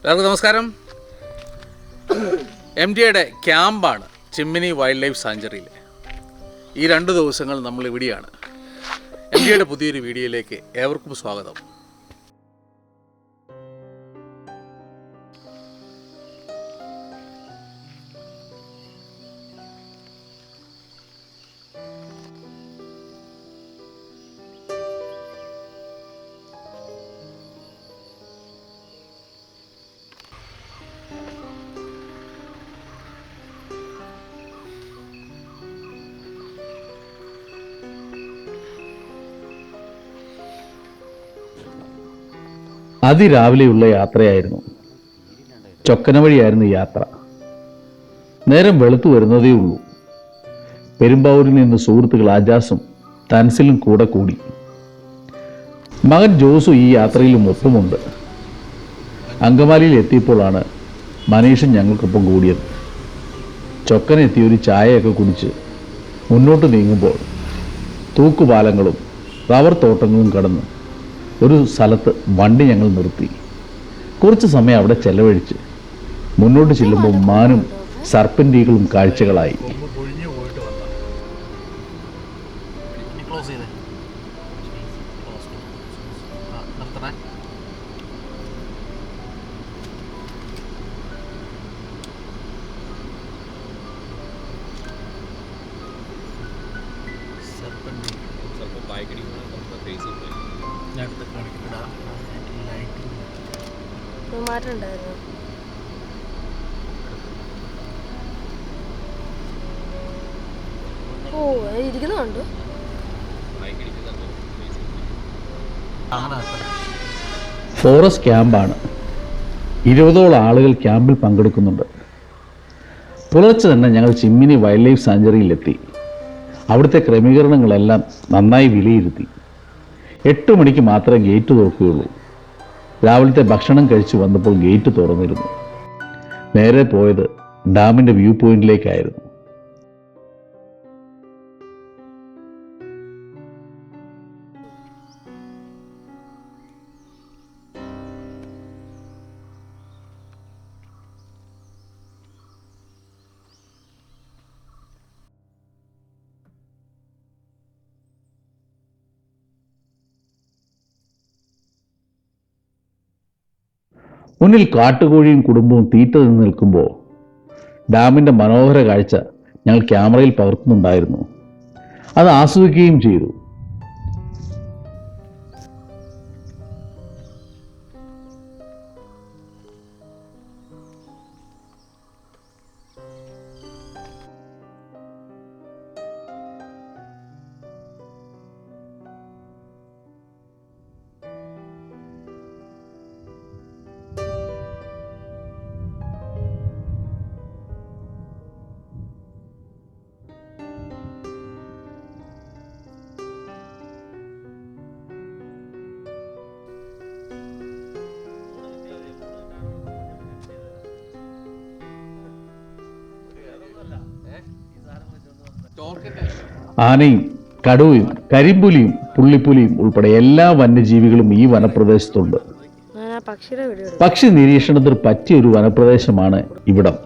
എല്ലാവർക്കും നമസ്കാരം. MDയുടെ ക്യാമ്പാണ് Chimmini wild life സാഞ്ചുറിയിൽ. ഈ 2 ദിവസങ്ങൾ നമ്മൾ ഇവിടെയാണ്. MDയുടെ പുതിയൊരു വീഡിയോയിലേക്ക് ഏവർക്കും സ്വാഗതം. അതിരാവിലെയുള്ള യാത്രയായിരുന്നു. ചൊക്കന വഴിയായിരുന്നു യാത്ര. നേരം വെളുത്തു വരുന്നതേ ഉള്ളൂ. പെരുമ്പാവൂരിൽ നിന്ന് സുഹൃത്തുക്കൾ ആജാസും തൻസിലും കൂടെ കൂടി. മകൻ ജോസു ഈ യാത്രയിലും ഒപ്പമുണ്ട്. അങ്കമാലിയിൽ എത്തിയപ്പോഴാണ് മനീഷും ഞങ്ങൾക്കൊപ്പം കൂടിയത്. ചൊക്കനെത്തി ഒരു ചായയൊക്കെ കുടിച്ച് മുന്നോട്ട് നീങ്ങുമ്പോൾ തൂക്കുപാലങ്ങളും റബ്ബർ തോട്ടങ്ങളും കടന്ന് ഒരു സ്ഥലത്ത് വണ്ടി ഞങ്ങൾ നിർത്തി. കുറച്ച് സമയം അവിടെ ചെലവഴിച്ച് മുന്നോട്ട് ചെല്ലുമ്പോൾ മാനും സർപ്പൻറ്റീകളും കാഴ്ചകളായി. മാറ്റമുണ്ടായിരുന്നു. ഓ ഇരിക്കുന്നുണ്ട്. ഫോറസ്റ്റ് ക്യാമ്പാണ്. 20ഓളം ആളുകൾ ക്യാമ്പിൽ പങ്കെടുക്കുന്നുണ്ട്. പുലർച്ചെ തന്നെ ഞങ്ങൾ ചിമ്മിനി വൈൽഡ് ലൈഫ് സാഞ്ചുറിയിലെത്തി. അവിടുത്തെ ക്രമീകരണങ്ങളെല്ലാം നന്നായി വിലയിരുത്തി. 8 മണിക്ക് മാത്രമേ ഗേറ്റ് തുറക്കുകയുള്ളൂ. രാവിലത്തെ ഭക്ഷണം കഴിച്ചു വന്നപ്പോൾ ഗേറ്റ് തുറന്നിരുന്നു. നേരെ പോയത് ഡാമിൻ്റെ വ്യൂ പോയിന്റിലേക്കായിരുന്നു. മുന്നിൽ കാട്ടുകോഴിയും കുടുംബവും തീറ്റ നിന്ന് നിൽക്കുമ്പോൾ ഡാമിൻ്റെ മനോഹര കാഴ്ച ഞങ്ങൾ ക്യാമറയിൽ പകർത്തുന്നുണ്ടായിരുന്നു. അത് ആസ്വദിക്കുകയും ചെയ്തു. ആനയും കടുവയും കരിമ്പുലിയും പുള്ളിപ്പുലിയും ഉൾപ്പെടെ എല്ലാ വന്യജീവികളും ഈ വനപ്രദേശത്തുണ്ട്. പക്ഷി നിരീക്ഷണത്തിന് പറ്റിയൊരു വനപ്രദേശമാണ് ഇവിടം.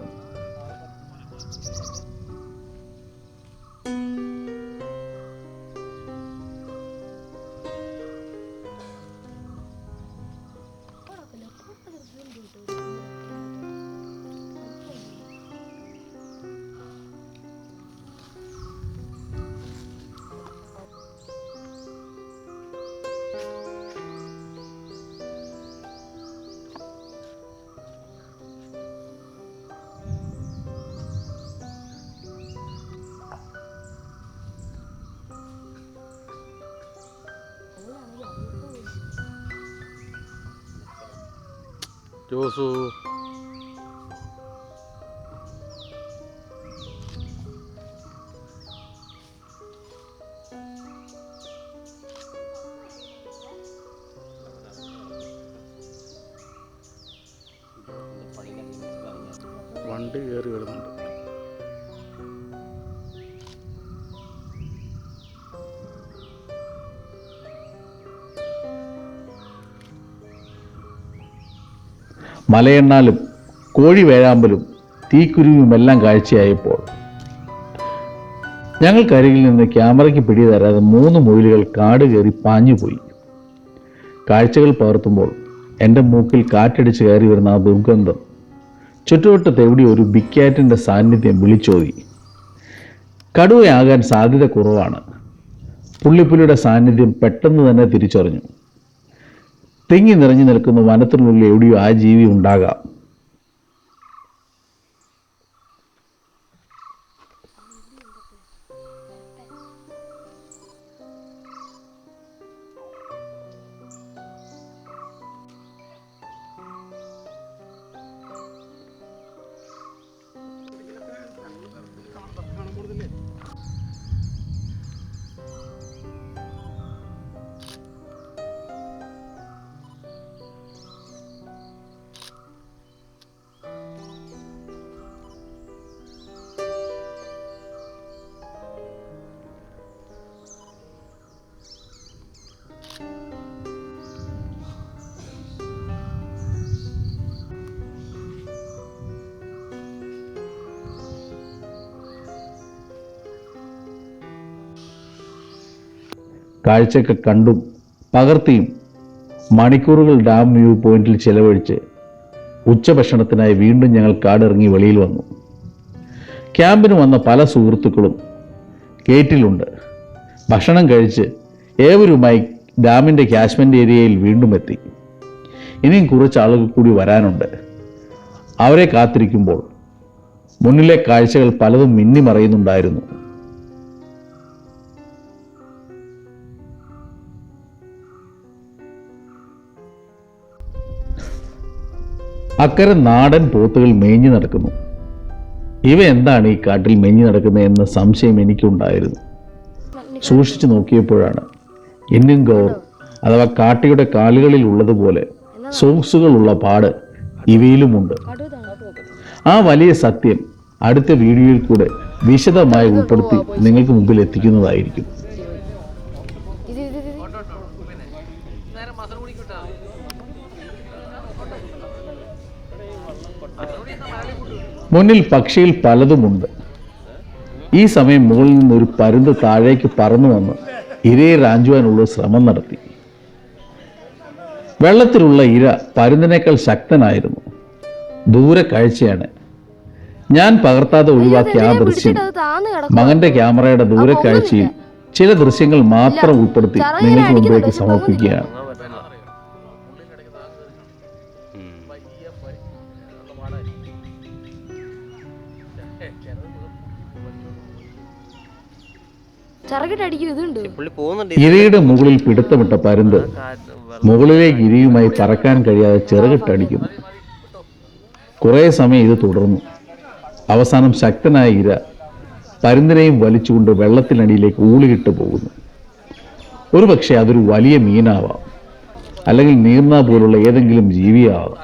ജോസു വണ്ടി കയറി വരുന്നുണ്ട്. മലയെണ്ണാലും കോഴി വേഴാമ്പലും തീക്കുരുവിയുമെല്ലാം കാഴ്ചയായപ്പോൾ ഞങ്ങൾക്കരികിൽ നിന്ന് ക്യാമറയ്ക്ക് പിടി തരാതെ 3 മുയലുകൾ കാട് കയറി പാഞ്ഞുപോയി. കാഴ്ചകൾ പകർത്തുമ്പോൾ എൻ്റെ മൂക്കിൽ കാറ്റടിച്ച് കയറി വരുന്ന ആ ദുർഗന്ധം ചുറ്റുവട്ടത്ത് എവിടെ ഒരു ബിഗ് ക്യാറ്റിൻ്റെ സാന്നിധ്യം വിളിച്ചോതി. കടുവയാകാൻ സാധ്യത കുറവാണ്. പുള്ളിപ്പുലിയുടെ സാന്നിധ്യം പെട്ടെന്ന് തന്നെ തിരിച്ചറിഞ്ഞു. തിങ്ങി നിറഞ്ഞു നിൽക്കുന്ന വനത്തിനുള്ളിൽ എവിടെയോ ആ ജീവി ഉണ്ടാകാം. കാഴ്ചയൊക്കെ കണ്ടും പകർത്തിയും മണിക്കൂറുകൾ ഡാം വ്യൂ പോയിന്റിൽ ചെലവഴിച്ച് ഉച്ചഭക്ഷണത്തിനായി വീണ്ടും ഞങ്ങൾ കാടിറങ്ങി വെളിയിൽ വന്നു. ക്യാമ്പിന് വന്ന പല സുഹൃത്തുക്കളും ഗേറ്റിലുണ്ട്. ഭക്ഷണം കഴിച്ച് ഏവരുമായി ഡാമിൻ്റെ ക്യാച്ച്മെൻ്റ് ഏരിയയിൽ വീണ്ടും എത്തി. ഇനിയും കുറച്ച് ആളുകൾ കൂടി വരാനുണ്ട്. അവരെ കാത്തിരിക്കുമ്പോൾ മുന്നിലെ കാഴ്ചകൾ പലതും മിന്നിമറയുന്നുണ്ടായിരുന്നു. അക്കരെ നാടൻ പോത്തുകൾ മേഞ്ഞു നടക്കുന്നു. ഇവ എന്താണ് ഈ കാട്ടിൽ മേഞ്ഞു നടക്കുന്നത് എന്ന സംശയം എനിക്കുണ്ടായിരുന്നു. സൂക്ഷിച്ചു നോക്കിയപ്പോഴാണ് ഇന്ത്യൻ ഗൗർ അഥവാ കാട്ടിയുടെ കാലുകളിൽ ഉള്ളതുപോലെ സോക്സുകളുള്ള പാട് ഇവയിലുമുണ്ട്. ആ വലിയ സത്യം അടുത്ത വീഡിയോയിൽ കൂടെ വിശദമായി ഉൾപ്പെടുത്തി നിങ്ങൾക്ക് മുമ്പിൽ എത്തിക്കുന്നതായിരിക്കും. മുന്നിൽ പക്ഷിയിൽ പലതുമുണ്ട്. ഈ സമയം മുകളിൽ നിന്നൊരു പരുന്ത് താഴേക്ക് പറന്നു വന്ന് ഇരയെ റാഞ്ചുവാനുള്ള ശ്രമം നടത്തി. വെള്ളത്തിലുള്ള ഇര പരുന്തിനേക്കാൾ ശക്തനായിരുന്നു. ദൂരെ കാഴ്ചയാണ്. ഞാൻ പകർത്താതെ ഒഴിവാക്കിയ ആ ദൃശ്യം മകന്റെ ക്യാമറയുടെ ദൂരെ കാഴ്ചയിൽ ചില ദൃശ്യങ്ങൾ മാത്രം ഉൾപ്പെടുത്തി നിങ്ങൾക്ക് മുമ്പിലേക്ക് സമർപ്പിക്കുകയാണ്. ഇരയുടെ മുകളിൽ പിടുത്തമിട്ട പരുന്ത് മുകളിലേക്ക് ഇരയുമായി പറക്കാൻ കഴിയാതെ ചിറകിട്ടടിക്കുന്നു. കുറേ സമയം ഇത് തുടർന്നു. അവസാനം ശക്തനായ ഇര പരുന്തിനെയും വലിച്ചുകൊണ്ട് വെള്ളത്തിനടിയിലേക്ക് ഊളിയിട്ട് പോകുന്നു. ഒരുപക്ഷെ അതൊരു വലിയ മീനാവാം, അല്ലെങ്കിൽ നീർനാ പോലുള്ള ഏതെങ്കിലും ജീവിയാവാം.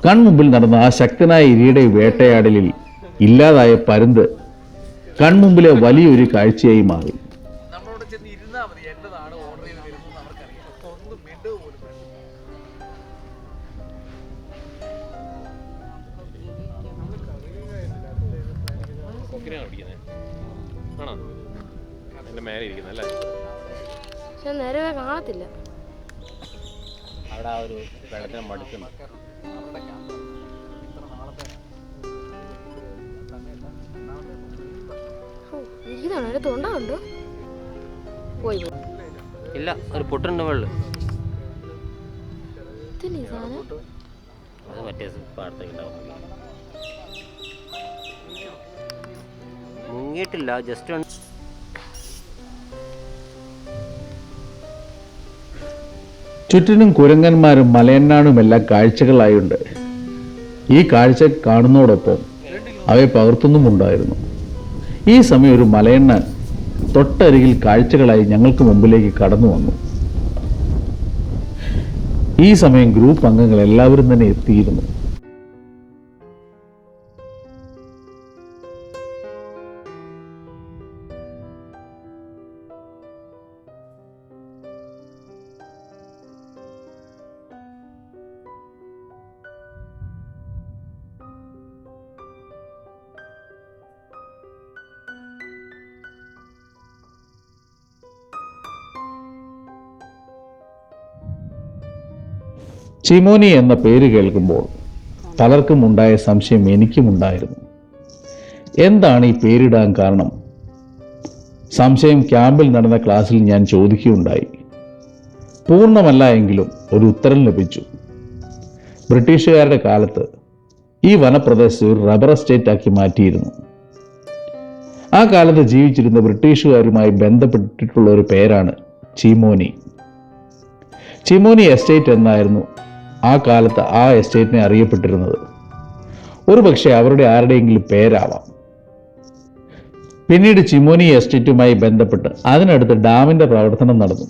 കൺമുമ്പിൽ നടന്ന ആ ശക്തനായ ഇരയുടെ വേട്ടയാടലിൽ ഇല്ലാതായ പരുന്ത് കൺമുമ്പിലെ വലിയൊരു കാഴ്ചയായി മാറി. നേരെ കാണത്തില്ല. അവിടെ ആ ഒരു വെള്ളത്തിന് മടുക്കുന്നു. തൊണ്ടുണ്ടോ? പോയി ഇല്ല, ഒരു പൊട്ടുണ്ട് വെള്ളം. അത് മറ്റേ പാടത്തേക്ക് മുങ്ങിയിട്ടില്ല, ജസ്റ്റ് ചുറ്റിനും കുരങ്ങന്മാരും മലയണ്ണാണുമെല്ലാം കാഴ്ചകളായുണ്ട്. ഈ കാഴ്ച കാണുന്നതോടൊപ്പം അവയെ പകർത്തുന്നുമുണ്ടായിരുന്നു. ഈ സമയം ഒരു മലയണ്ണാൻ തൊട്ടരികിൽ കാഴ്ചകളായി ഞങ്ങൾക്ക് മുമ്പിലേക്ക് കടന്നു വന്നു. ഈ സമയം ഗ്രൂപ്പ് അംഗങ്ങൾ എല്ലാവരും തന്നെ എത്തിയിരുന്നു. ചിമോനി എന്ന പേര് കേൾക്കുമ്പോൾ പലർക്കും ഉണ്ടായ സംശയം എനിക്കുമുണ്ടായിരുന്നു. എന്താണ് ഈ പേരിടാൻ കാരണം? സംശയം ക്യാമ്പിൽ നടന്ന ക്ലാസ്സിൽ ഞാൻ ചോദിക്കുകയുണ്ടായി. പൂർണ്ണമല്ല എങ്കിലും ഒരു ഉത്തരം ലഭിച്ചു. ബ്രിട്ടീഷുകാരുടെ കാലത്ത് ഈ വനപ്രദേശത്ത് ഒരു റബ്ബർ എസ്റ്റേറ്റ് ആക്കി മാറ്റിയിരുന്നു. ആ കാലത്ത് ജീവിച്ചിരുന്ന ബ്രിട്ടീഷുകാരുമായി ബന്ധപ്പെട്ടിട്ടുള്ള ഒരു പേരാണ് ചിമോനി. ചിമോനി എസ്റ്റേറ്റ് എന്നായിരുന്നു ആ കാലത്ത് ആ എസ്റ്റേറ്റിനെ അറിയപ്പെട്ടിരുന്നത്. ഒരു പക്ഷേ അവരുടെ ആരുടെയെങ്കിലും പേരാവാം. പിന്നീട് ചിമോനി എസ്റ്റേറ്റുമായി ബന്ധപ്പെട്ട് അതിനടുത്ത് ഡാമിന്റെ പ്രവർത്തനം നടന്നു.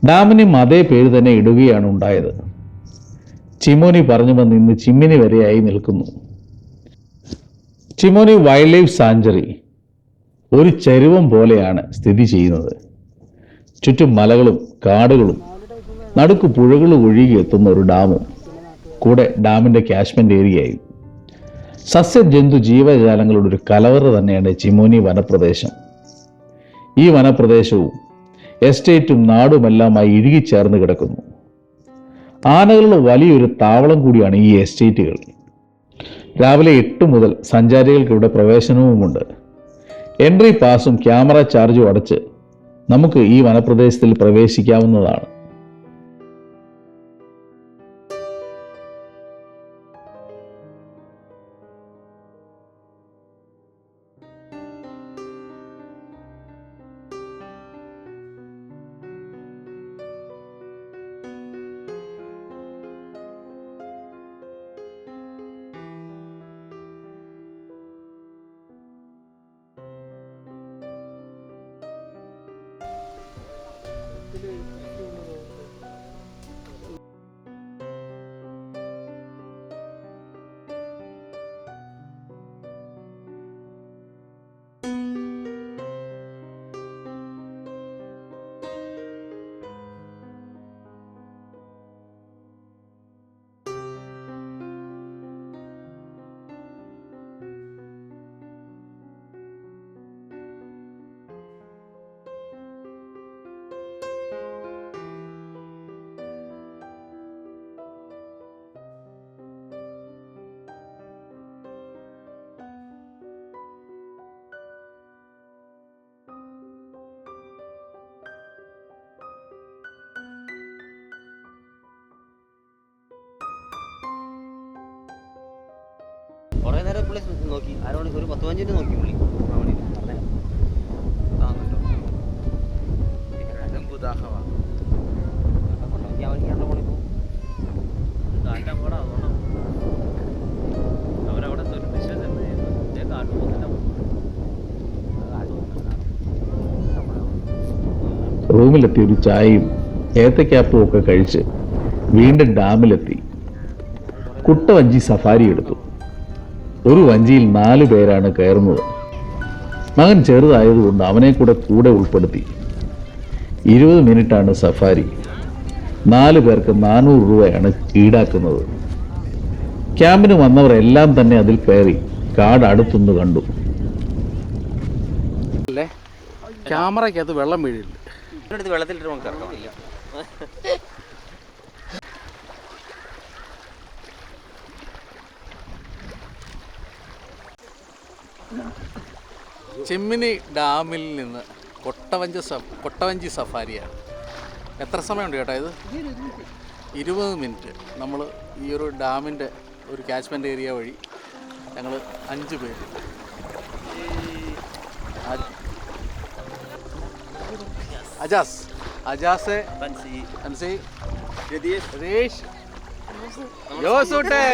ഡാമിനും അതേ പേര് തന്നെ ഇടുകയാണ് ഉണ്ടായത്. ചിമോനി പറഞ്ഞു വന്ന് ഇന്ന് ചിമ്മിനി വരെയായി നിൽക്കുന്നു. ചിമോനി വൈൽഡ് ലൈഫ് സാഞ്ചുറി ഒരു ചരുവം പോലെയാണ് സ്ഥിതി ചെയ്യുന്നത്. ചുറ്റും മലകളും കാടുകളും നടുക്ക് പുഴകളും ഒഴുകി എത്തുന്ന ഒരു ഡാമും കൂടെ ഡാമിന്റെ ക്യാച്ച്മെന്റ് ഏരിയയും. സസ്യജന്തു ജീവജാലങ്ങളുടെ ഒരു കലവറ തന്നെയാണ് ചിമോനി വനപ്രദേശം. ഈ വനപ്രദേശവും എസ്റ്റേറ്റും നാടുമെല്ലാമായി ഇഴുകിച്ചേർന്ന് കിടക്കുന്നു. ആനകളുടെ വലിയൊരു താവളം കൂടിയാണ് ഈ എസ്റ്റേറ്റുകൾ. രാവിലെ 8 മുതൽ സഞ്ചാരികൾക്ക് ഇവിടെ പ്രവേശനവുമുണ്ട്. എൻട്രി പാസും ക്യാമറ ചാർജും അടച്ച് നമുക്ക് ഈ വനപ്രദേശത്തിൽ പ്രവേശിക്കാവുന്നതാണ്. കുറേ നേരം പുള്ളി നോക്കി, ആരോട് ഒരു 10-15 മിനിറ്റ് നോക്കി പുള്ളി. റൂമിലെത്തി ഒരു ചായയും ഏത്തക്കാപ്പും ഒക്കെ കഴിച്ച് വീണ്ടും ഡാമിലെത്തി. കുട്ടവഞ്ചി സഫാരി എടുത്തു. ഒരു വഞ്ചിയിൽ 4 പേരാണ് കയറുന്നത്. മകൻ ചെറുതായതുകൊണ്ട് അവനെ കൂടെ ഉൾപ്പെടുത്തി. 20 മിനിറ്റാണ് സഫാരി. 4 പേർക്ക് 400 രൂപയാണ് ഈടാക്കുന്നത്. ക്യാമ്പിന് വന്നവർ എല്ലാം തന്നെ അതിൽ കയറി കാട് അടുത്തൊന്ന് കണ്ടു. അല്ലേ, ക്യാമറയ്ക്കകത്ത് വെള്ളം വീഴില്ല. വെള്ളത്തിലിട്ട് നമുക്ക് ഇറക്കാം. ചിമ്മിനി ഡാമിൽ നിന്ന് കൊട്ടവഞ്ചി സഫാരിയാണ്. എത്ര സമയമുണ്ട് ചേട്ടാ ഇത്? 20 മിനിറ്റ്. നമ്മൾ ഈ ഒരു ഡാമിൻ്റെ ഒരു ക്യാച്ച്മെൻറ്റ് ഏരിയ വഴി ഞങ്ങൾ 5 പേര്, അജാസ്, അൻസി, രതീഷ്, ജോസൂട്ടേ.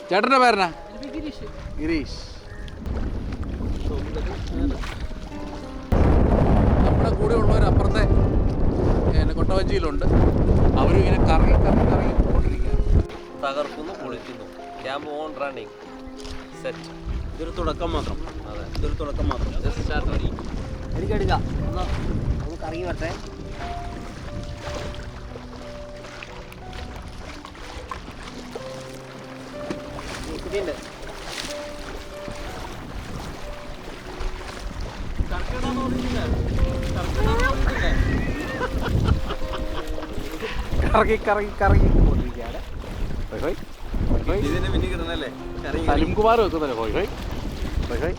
ചേട്ടൻ്റെ പേരെന്നാ? ഗിരീഷ്. നമ്മുടെ കൂടെ ഉള്ളവർ അപ്പുറത്തെ കൊട്ടവഞ്ചിയിലുണ്ട്. അവരും ഇങ്ങനെ കറങ്ങി പോയിക്കൊണ്ടിരിക്കുകയാണ്. തകർക്കുന്നു, പൊളിക്കുന്നു. Camp on running set. ഇതൊരു തുടക്കം മാത്രം. അതെ, ഇതൊരു തുടക്കം മാത്രം. ജസ്റ്റ് സ്റ്റാർട്ട് മതി. എടുക്കാം. ഒന്ന് കറങ്ങി വരട്ടെ. ഇതിൻ്റെ കറങ്ങി കറങ്ങി കറങ്ങി കൊണ്ടിരിക്കുകയാണ്. ഹോയ് ഹോയ് ഹോയ്. ഇതിന് പിന്നെ കിട്ടണല്ലേ സലിം കുമാർ വെക്കുന്നല്ലേ ഹോയ് ഹോയ് ഹോയ്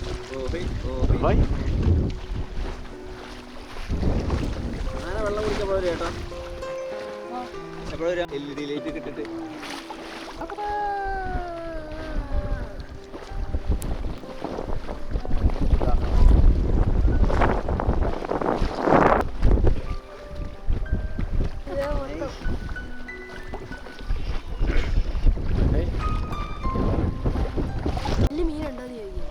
ഹോയ് ഹോയ്. അങ്ങനെ വെള്ളം കുടിക്കാൻ ചേട്ടാ എപ്പോഴും LED ലൈറ്റ് കിട്ടിട്ട് വലിയ മീനുണ്ടോ എന്ന് ചോദിക്കും.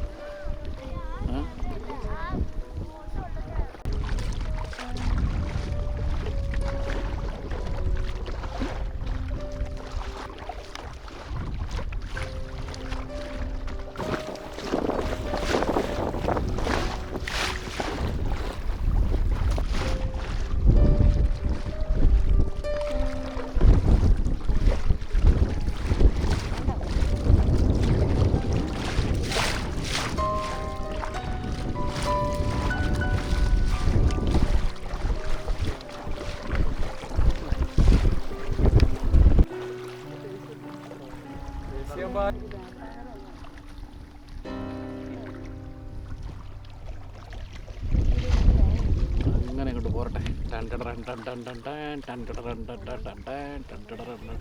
അങ്ങനെ ഇങ്ങോട്ട് പോരട്ടെ. ടൻ ടൻ ടൻ ടൻ ടൻ ടൻ ടൻ ടൻ ടൻ ടൻ ടൻ ടൻ ടൻ ടൻ ടൻ ടൻ.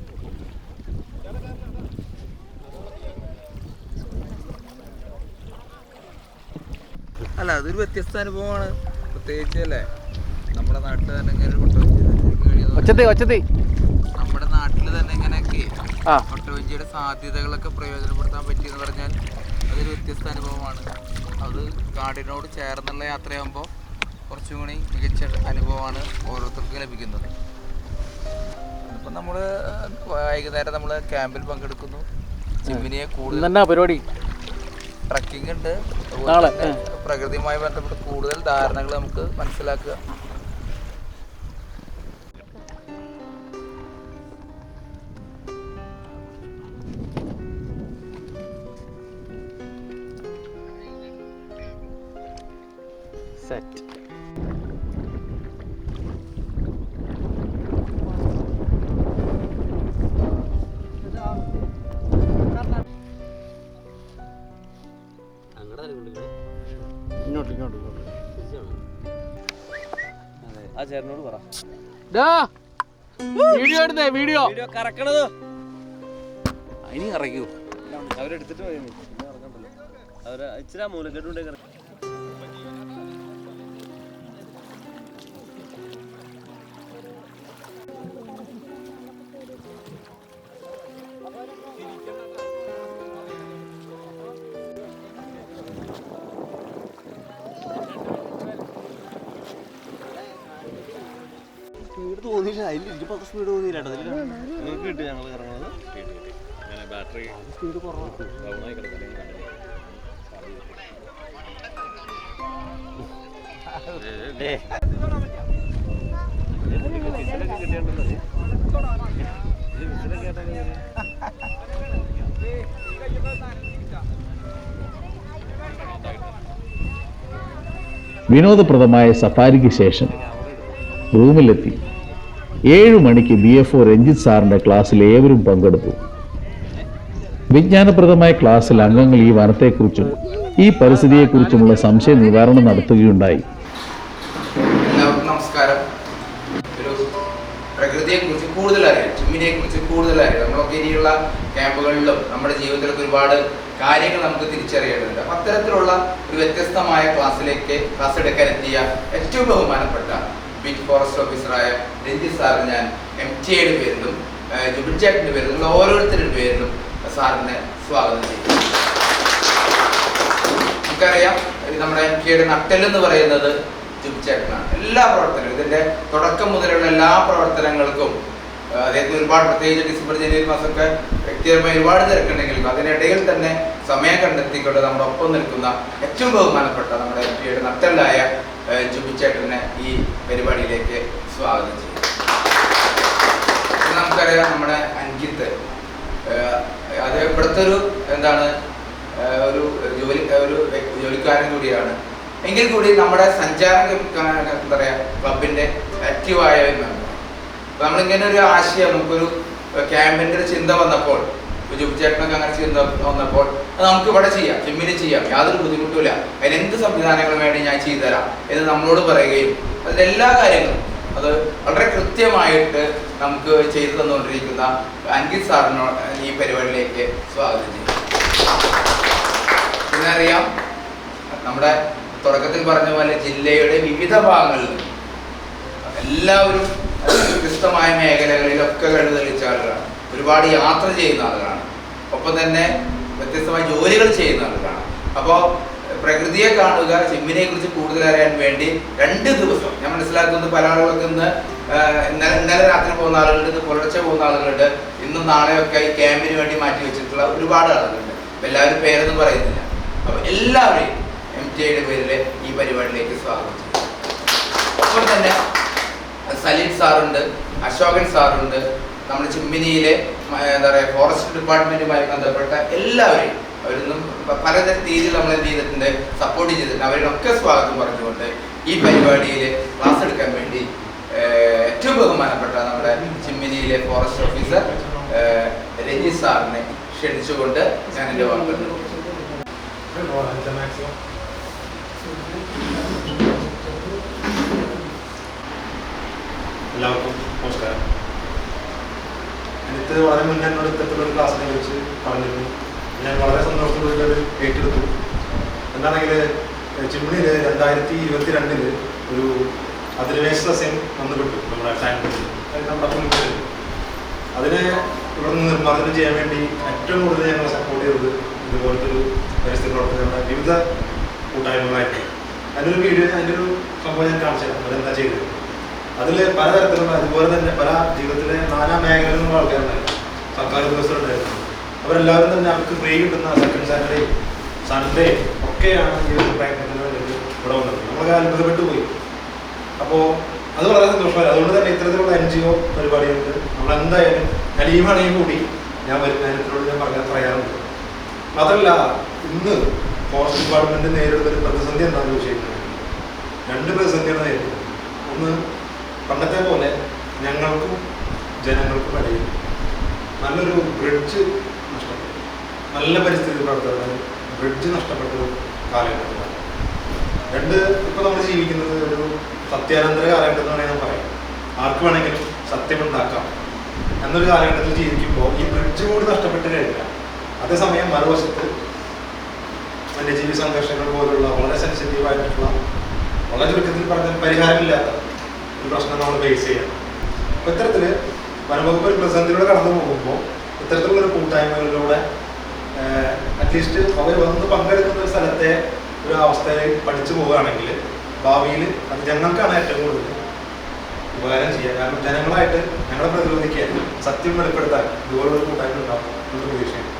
അല്ല അതൊരു വ്യത്യസ്ത അനുഭവമാണ്. പ്രത്യേകിച്ച് അല്ലേ നമ്മുടെ നാട്ടിൽ തന്നെ ഇങ്ങനെ ഒരു കൊട്ടവഞ്ചി നമ്മുടെ നാട്ടിൽ തന്നെ ഇങ്ങനെയൊക്കെ കൊട്ടവഞ്ചിയുടെ സാധ്യതകളൊക്കെ പ്രയോജനപ്പെടുത്താൻ പറ്റിയെന്ന് പറഞ്ഞാൽ അതൊരു വ്യത്യസ്ത അനുഭവമാണ്. അത് കാടിനോട് ചേർന്നുള്ള യാത്രയാകുമ്പോൾ കുറച്ചും കൂടി മികച്ച അനുഭവമാണ് ഓരോരുത്തർക്കും ലഭിക്കുന്നത്. ഇപ്പം നമ്മൾ വൈകുന്നേരം നമ്മൾ ക്യാമ്പിൽ പങ്കെടുക്കുന്നു. ചിമ്മിനിയെ കൂടുതൽ പരിപാടി ട്രക്കിംഗ് ഉണ്ട്. പ്രകൃതിയുമായി ബന്ധപ്പെട്ട് കൂടുതൽ ധാരണകൾ നമുക്ക് മനസ്സിലാക്കുക. സെറ്റ്. ഇങ്ങോട്ട് ഇങ്ങോട്ട് ഇങ്ങോട്ട്. ആ ചേട്ടനോട് പറ വീഡിയോ എടുത്തേ. വീഡിയോ കറക്കണത് ഇനി ഇറക്കൂ. അവരെടുത്തിട്ട് പോയി ഇറങ്ങണ്ടല്ലോ. അവര് ഇച്ചിരി മൂലക്കെട്ടുണ്ടേ കറക്കം. സ്പീഡ് തോന്നിയില്ല. അതിൽ ഇരുപത് സ്പീഡ് തോന്നിയില്ല. നിങ്ങൾക്ക് കിട്ടി ഞങ്ങൾ ഇറങ്ങുന്നത്. ബാറ്ററി സ്പീഡ് കുറവാണ്. വിനോദപ്രദമായ സഫാരിക്ക് ശേഷം റൂമിലെത്തി. 7 മണിക്ക് BFO രഞ്ജിത്ത് സാറിന്റെ ക്ലാസ്സിൽ ഏവരും പങ്കെടുത്തു. വിജ്ഞാനപ്രദമായ ക്ലാസ്സിൽ അംഗങ്ങൾ ഈ വനത്തെക്കുറിച്ചും ഈ പരിസ്ഥിതിയെക്കുറിച്ചുമുള്ള സംശയ നിവാരണം നടത്തുകയുണ്ടായി. എല്ലാവർക്കും നമസ്കാരം. ഒരു പ്രകൃതിയെക്കുറിച്ച് കൂടുതൽ അറിയാം, ചിമ്മിനിയെക്കുറിച്ച് കൂടുതൽ അറിയാം. നമ്മളൊക്കെ ഇനിയുള്ള ക്യാമ്പുകളിലും നമ്മുടെ ജീവിതത്തിലൊക്കെ ഒരുപാട് കാര്യങ്ങൾ നമുക്ക് തിരിച്ചറിയേണ്ടതുണ്ട്. അപ്പം അത്തരത്തിലുള്ള ഒരു വ്യത്യസ്തമായ ക്ലാസ് എടുക്കാൻ എത്തിയ ഏറ്റവും ബഹുമാനപ്പെട്ട ബീറ്റ് ഫോറസ്റ്റ് ഓഫീസറായ രഞ്ജിത്ത് സാറിന് ഞാൻ MTAയുടെ പേരിലും ജുബിൻ ചേട്ടൻ്റെ പേരിലും ഓരോരുത്തരുടെ പേരിലും സാറിനെ സ്വാഗതം ചെയ്യും. നമുക്കറിയാം നമ്മുടെ MTAയുടെ നട്ടെല്ലെന്ന് പറയുന്നത് ജുബിൻ ചേട്ടനാണ്. എല്ലാ പ്രവർത്തനങ്ങളും ഇതിൻ്റെ തുടക്കം മുതലുള്ള എല്ലാ പ്രവർത്തനങ്ങൾക്കും അദ്ദേഹത്തിന് ഒരുപാട്, പ്രത്യേകിച്ച് ഡിസംബർ ജനുവരി മാസമൊക്കെ വ്യക്തിപരമായി ഒരുപാട് തിരക്കുണ്ടെങ്കിലും അതിനിടയിൽ തന്നെ സമയം കണ്ടെത്തിക്കൊണ്ട് നമ്മുടെ ഒപ്പം നിൽക്കുന്ന ഏറ്റവും ബഹുമാനപ്പെട്ട നമ്മുടെ MTAയുടെ നട്ടെല്ലായ ജുബിൻ ചേട്ടനെ ഈ പരിപാടിയിലേക്ക് സ്വാഗതം ചെയ്യും. നമുക്കറിയാം നമ്മുടെ അൻകിത്ത് അത് ഇവിടുത്തെ ഒരു ഒരു ജോലിക്കാരൻ കൂടിയാണ്. എങ്കിൽ കൂടി നമ്മുടെ സഞ്ചാര ക്ലബിൻ്റെ ആക്റ്റീവായ ഒരു മെമ്പർ. അപ്പോൾ നമ്മളിങ്ങനെ ഒരു ആശയം, നമുക്കൊരു ക്യാമ്പിൻ്റെ ഒരു ചിന്ത വന്നപ്പോൾ, ജുബിച്ചേട്ടനൊക്കെ അങ്ങനെ ചിന്ത വന്നപ്പോൾ അത് നമുക്ക് ഇവിടെ ചെയ്യാം, ജിമ്മിൽ ചെയ്യാം, യാതൊരു ബുദ്ധിമുട്ടുമില്ല, അതിനെന്ത് സംവിധാനങ്ങൾ വേണ്ടി ഞാൻ ചെയ്തു തരാം എന്ന് നമ്മളോട് പറയുകയും അതിലെല്ലാ കാര്യങ്ങളും അത് വളരെ കൃത്യമായിട്ട് നമുക്ക് ചെയ്തു തന്നുകൊണ്ടിരിക്കുന്ന അങ്കിത് സാറിനോ ഈ പരിപാടിയിലേക്ക് സ്വാഗതം ചെയ്യും. പിന്നെ അറിയാം, നമ്മുടെ തുടക്കത്തിൽ പറഞ്ഞ പോലെ ജില്ലയുടെ വിവിധ ഭാഗങ്ങളിൽ എല്ലാവരും വ്യത്യസ്തമായ മേഖലകളിലൊക്കെ കഴിവ് തെളിയിച്ച ആളുകളാണ്. ഒരുപാട് യാത്ര ചെയ്യുന്ന ആളുകളാണ്, ഒപ്പം തന്നെ വ്യത്യസ്തമായ ജോലികൾ ചെയ്യുന്ന ആളുകളാണ്. അപ്പോൾ പ്രകൃതിയെ കാണുക, ജിമ്മിനെ കുറിച്ച് കൂടുതൽ അറിയാൻ വേണ്ടി 2 ദിവസം, ഞാൻ മനസ്സിലാക്കുന്നത് പല ആളുകൾക്ക് ഇന്നലെ രാത്രി പോകുന്ന ആളുകളുണ്ട്, ഇന്ന് പുലർച്ചെ പോകുന്ന ആളുകളുണ്ട്, ഇന്നും നാളെയൊക്കെ ഈ ക്യാമ്പിന് വേണ്ടി മാറ്റി വെച്ചിട്ടുള്ള ഒരുപാട് ആളുകളുണ്ട്. എല്ലാവരും പേരൊന്നും പറയുന്നില്ല. അപ്പോൾ എല്ലാവരെയും MJയുടെ പേരിൽ ഈ പരിപാടിയിലേക്ക് സ്വാഗതം ചെയ്യും. ഒപ്പം തന്നെ സലീം സാറുണ്ട്, അശോകൻ സാറുണ്ട്, നമ്മുടെ ചിമ്മിനിയിലെ എന്താ പറയുക ഫോറസ്റ്റ് ഡിപ്പാർട്ട്മെൻറ്റുമായി ബന്ധപ്പെട്ട എല്ലാവരെയും അവരൊന്നും പല രീതിയിൽ നമ്മൾ എന്ത് ചെയ്തിട്ടുണ്ട്, സപ്പോർട്ട് ചെയ്തിട്ടുണ്ട്. അവരിലൊക്കെ സ്വാഗതം പറഞ്ഞുകൊണ്ട് ഈ പരിപാടിയിൽ ക്ലാസ് എടുക്കാൻ വേണ്ടി ഏറ്റവും ബഹുമാനപ്പെട്ട നമ്മുടെ ചിമ്മിനിയിലെ ഫോറസ്റ്റ് ഓഫീസർ രഞ്ജിത്ത് സാറിനെ ക്ഷണിച്ചുകൊണ്ട് ഞാൻ എൻ്റെ വാക്കുകൾ എല്ലാവർക്കും നമസ്കാരം. എനിക്ക് വളരെ മുന്നേ എന്നോട് ഇത്തരത്തിലൊരു ക്ലാസ്സിനെ കുറിച്ച് പറഞ്ഞിരുന്നു. ഞാൻ വളരെ സന്തോഷത്തോടെ അത് ഏറ്റെടുത്തു. എന്താണെങ്കിൽ ചിമ്മിണിയിൽ 2022 ഒരു അധിനിവേശ സസ്യം വന്നുപെട്ടു നമ്മുടെ ടാങ്കിൽ, നമ്മുടെ പുൽപ്പുലിൽ. അതിനെ ഇവിടെ നിന്ന് നിർമ്മാർജ്ജനം ചെയ്യാൻ വേണ്ടി ഏറ്റവും കൂടുതൽ ഞങ്ങൾ സപ്പോർട്ട് ചെയ്തത് ഇതുപോലത്തെ ഒരു പരിസ്ഥിതി പ്രവർത്തനങ്ങളുടെ വിവിധ കൂട്ടായ്മകളായിട്ട്. അതിൻ്റെ ഒരു വീഡിയോ, അതിൻ്റെ ഒരു സംഭവം ഞാൻ കാണിച്ചു തരാം. അതെന്താ ചെയ്തത്. അതിൽ പലതരത്തിലുള്ള, അതുപോലെ തന്നെ പല ജീവിതത്തിലെ നാനാ മേഖലയിൽ നിന്നുള്ള ആൾക്കാരുണ്ടായിരുന്നു, സർക്കാർ ഉദ്യോഗസ്ഥരുണ്ടായിരുന്നു. അവരെല്ലാവരും തന്നെ അവർക്ക് ഫ്രീ കിട്ടുന്ന സെക്കൻഡ് സാറ്റർഡേയും സൺഡേയും ഒക്കെയാണ് ഈ ഒരു പ്രയത്നത്തിന് വേണ്ടി ഇവിടെ വന്നത്. നമ്മളൊക്കെ അത്ഭുതപ്പെട്ടു പോയി. അപ്പോൾ അത് വളരെ സന്തോഷമായി. അതുകൊണ്ട് തന്നെ ഇത്തരത്തിലുള്ള NGO പരിപാടികൾക്ക് നമ്മളെന്തായാലും കലീമാണെങ്കിൽ കൂടി ഞാൻ വരുന്നതിനോട് ഞാൻ പറയാറുണ്ട്. മാത്രമല്ല, ഇന്ന് ഫോറസ്റ്റ് ഡിപ്പാർട്ട്മെൻറ്റ് നേരിടുന്ന ഒരു പ്രതിസന്ധി എന്താണെന്ന് ചോദിച്ചിട്ടുണ്ടെങ്കിൽ 2 പ്രതിസന്ധിയാണ് നേരിടുന്നത്. ഒന്ന്, പണ്ടത്തെ പോലെ ഞങ്ങൾക്കും ജനങ്ങൾക്കും ഇടയിൽ നല്ലൊരു ബ്രിഡ്ജ് നഷ്ടപ്പെട്ടു. നല്ല പരിസ്ഥിതി പ്രവർത്തകരുടെ ബ്രിഡ്ജ് നഷ്ടപ്പെട്ടൊരു കാലഘട്ടത്തിലാണ്. 2, ഇപ്പോൾ നമ്മൾ ജീവിക്കുന്നത് ഒരു സത്യാനന്തര കാലഘട്ടം എന്ന് വേണമെങ്കിൽ പറയാം. ആർക്ക് വേണമെങ്കിലും സത്യമുണ്ടാക്കാം എന്നൊരു കാലഘട്ടത്തിൽ ജീവിക്കുമ്പോൾ ഈ ബ്രിഡ്ജ് കൂടി നഷ്ടപ്പെട്ട് കഴിഞ്ഞില്ല. അതേസമയം മറുവശത്ത് വന്യജീവി സംഘർഷങ്ങൾ പോലുള്ള വളരെ സെൻസിറ്റീവായിട്ടുള്ള, വളരെ ചുരുക്കത്തിൽ പറഞ്ഞാൽ പരിഹാരമില്ലാത്ത ഒരു പ്രശ്നം നമ്മൾ ഫേസ് ചെയ്യണം. അപ്പോൾ ഇത്തരത്തിൽ വനംവകുപ്പ് ഒരു പ്രതിസന്ധിയിലൂടെ കടന്നു പോകുമ്പോൾ ഇത്തരത്തിലുള്ളൊരു കൂട്ടായ്മകളിലൂടെ അറ്റ്ലീസ്റ്റ് അവർ വന്ന് പങ്കെടുക്കുന്ന ഒരു സ്ഥലത്തെ ഒരു അവസ്ഥയിൽ പഠിച്ചു പോവുകയാണെങ്കിൽ ഭാവിയിൽ അത് ഞങ്ങൾക്കാണ് ഏറ്റവും കൂടുതൽ ഉപകാരം ചെയ്യുക. കാരണം ജനങ്ങളായിട്ട് ഞങ്ങളെ പ്രതിരോധിക്കാൻ, സത്യം വെളിപ്പെടുത്താൻ ഇതുപോലൊരു കൂട്ടായ്മ ഉണ്ടാവും എന്നൊരു പ്രതീക്ഷയാണ്.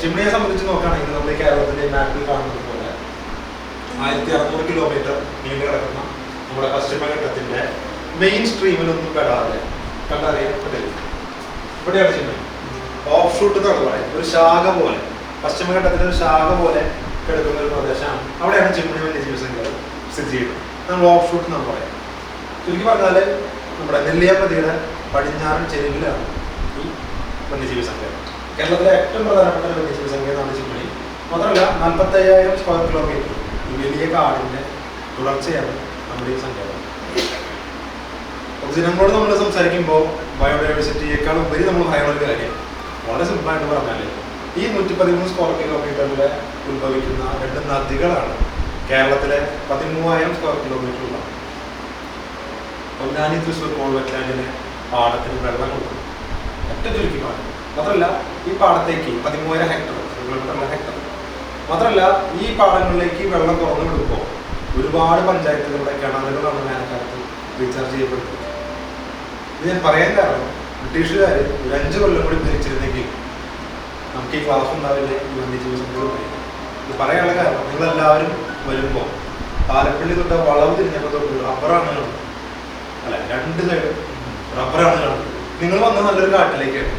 ചിമ്മിണിയെ സംബന്ധിച്ച് നോക്കുകയാണെങ്കിൽ നമ്മുടെ കേരളത്തിൻ്റെ മാപ്പിൽ കാണുന്നത് പോലെ 1600 കിലോമീറ്റർ നീണ്ടു കിടക്കുന്ന നമ്മുടെ പശ്ചിമഘട്ടത്തിൻ്റെ മെയിൻ സ്ട്രീമിലൊന്നും പെടാതെ കണ്ടറിയപ്പെട്ടില്ല. ഇവിടെയാണ് ചിമ്മിണി. ഓഫ് ഷൂട്ട് എന്നാണ് പറയുന്നത്. ഒരു ശാഖ പോലെ, പശ്ചിമഘട്ടത്തിൻ്റെ ഒരു ശാഖ പോലെ കിടക്കുന്ന ഒരു പ്രദേശമാണ്. അവിടെയാണ് ചിമ്മിണി വന്യജീവി സങ്കേതം സ്ഥിതി ചെയ്യുന്നത്. നമ്മൾ ഓഫ് ഷൂട്ട് എന്നാണ് പറയുന്നത്. ചുരുക്കി പറഞ്ഞാൽ നമ്മുടെ നെല്ലിയാമ്പതിയുടെ പടിഞ്ഞാറൻ ചെരുവിലാണ് ഈ വന്യജീവി സങ്കേതം. കേരളത്തിലെ ഏറ്റവും പ്രധാനപ്പെട്ട ഒരു വന്യജീവി സങ്കേതമാണ് ചിമ്മിണി. മാത്രമല്ല 45,000 സ്ക്വയർ കിലോമീറ്റർ ഈ വലിയ കാടിൻ്റെ തുടർച്ചയാണ് നമ്മുടെ ഈ സങ്കേതം. പൊതുജനങ്ങളോട് നമ്മൾ സംസാരിക്കുമ്പോൾ ബയോഡൈവേഴ്സിറ്റിയേക്കാൾ ഉപരി നമ്മൾ പറയുന്ന ഒരു കാര്യം വളരെ സിമ്പിളായിട്ട് പറഞ്ഞാൽ ഈ 113 സ്ക്വയർ കിലോമീറ്ററിൽ ഉത്ഭവിക്കുന്ന 2 നദികളാണ് കേരളത്തിലെ 13,000 സ്ക്വയർ കിലോമീറ്ററുള്ള പൊന്നാനി തൃശ്ശൂർ കോൾവെറ്റ്ലാൻഡിന് പാടത്തിന് വെള്ളം കൊടുക്കും. ഏറ്റവും ചുരുക്കി പാടം. മാത്രമല്ല ഈ പാടത്തേക്ക് 13,000 ഹെക്ടർ. മാത്രമല്ല ഈ പാടങ്ങളിലേക്ക് വെള്ളം തുറന്നു വിടുമ്പോൾ ഒരുപാട് പഞ്ചായത്തുകളുടെ കിണറുകളാണ് വേനൽക്കാലത്ത് റീചാർജ് ചെയ്യപ്പെടുന്നത്. ഇത് ഞാൻ പറയാൻ കാരണം ബ്രിട്ടീഷുകാർ ഒരു 5 കൊല്ലം കൂടി ഭരിച്ചിരുന്നെങ്കിൽ നമുക്ക് ഈ ക്ലാസ് ഉണ്ടാവില്ല, ഈ വന്യജീവി സങ്കേതം. ഇത് പറയാനുള്ള കാരണം നിങ്ങളെല്ലാവരും വരുമ്പോൾ പാലപ്പള്ളി തൊട്ട് വളവ് തിരിഞ്ഞപ്പോൾ തൊട്ട് റബ്ബറാണ് കാണുന്നത്. അല്ല, 2 സൈഡും റബ്ബറാണ് കാണുന്നത്. നിങ്ങൾ വന്ന നല്ലൊരു കാട്ടിലേക്കാണ്.